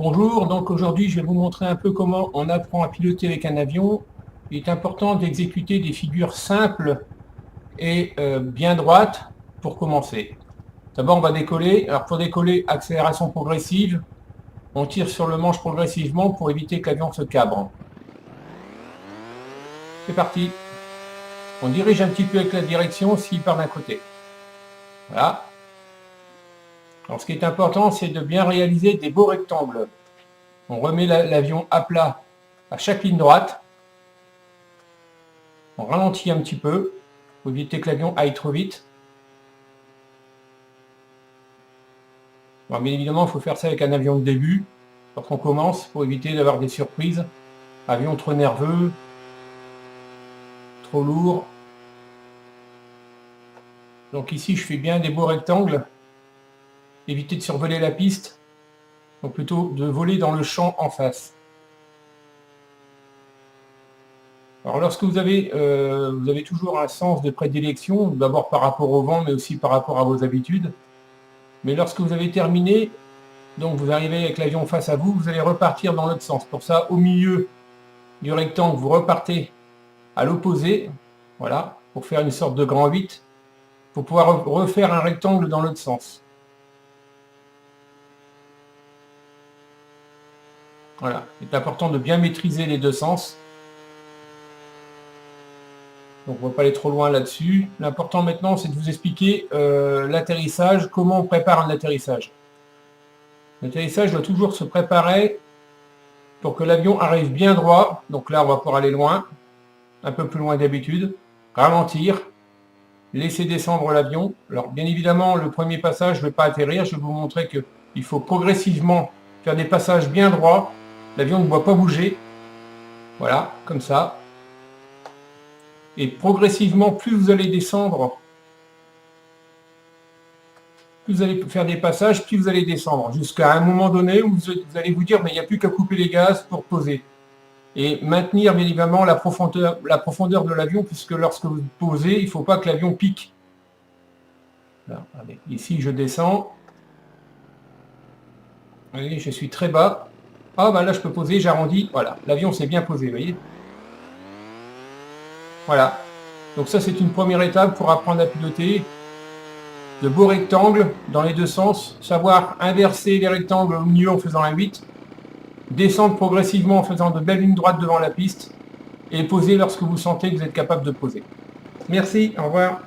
Bonjour, donc aujourd'hui je vais vous montrer un peu comment on apprend à piloter avec un avion. Il est important d'exécuter des figures simples et bien droites pour commencer. D'abord on va décoller. Alors pour décoller, accélération progressive. On tire sur le manche progressivement pour éviter que l'avion se cabre. C'est parti. On dirige un petit peu avec la direction s'il part d'un côté. Voilà. Alors ce qui est important, c'est de bien réaliser des beaux rectangles. On remet l'avion à plat à chaque ligne droite. On ralentit un petit peu pour éviter que l'avion aille trop vite. Bon, bien évidemment, il faut faire ça avec un avion de début, lorsqu'on commence, pour éviter d'avoir des surprises. Avion trop nerveux, trop lourd. Donc ici, je fais bien des beaux rectangles. Éviter de survoler la piste, donc plutôt de voler dans le champ en face. Alors lorsque vous avez toujours un sens de prédilection, d'abord par rapport au vent, mais aussi par rapport à vos habitudes. Mais lorsque vous avez terminé, donc vous arrivez avec l'avion face à vous, vous allez repartir dans l'autre sens. Pour ça, au milieu du rectangle, vous repartez à l'opposé, voilà, pour faire une sorte de grand 8, pour pouvoir refaire un rectangle dans l'autre sens. Voilà, il est important de bien maîtriser les deux sens. Donc on ne va pas aller trop loin là-dessus. L'important maintenant, c'est de vous expliquer l'atterrissage, comment on prépare un atterrissage. L'atterrissage doit toujours se préparer pour que l'avion arrive bien droit. Donc là, on va pouvoir aller loin, un peu plus loin d'habitude, ralentir, laisser descendre l'avion. Alors bien évidemment, le premier passage, je ne vais pas atterrir, je vais vous montrer qu'il faut progressivement faire des passages bien droits. L'avion ne doit pas bouger. Voilà, comme ça. Et progressivement, plus vous allez descendre, plus vous allez faire des passages, plus vous allez descendre, jusqu'à un moment donné où vous allez vous dire, mais il n'y a plus qu'à couper les gaz pour poser. Et maintenir bien évidemment la profondeur de l'avion, puisque lorsque vous posez, il ne faut pas que l'avion pique. Là, allez, ici, je descends. Allez, je suis très bas. Ah, bah là, je peux poser, j'arrondis. Voilà, l'avion s'est bien posé, vous voyez. Voilà. Donc ça, c'est une première étape pour apprendre à piloter. De beaux rectangles dans les deux sens. Savoir inverser les rectangles au milieu en faisant un 8. Descendre progressivement en faisant de belles lignes droites devant la piste. Et poser lorsque vous sentez que vous êtes capable de poser. Merci, au revoir.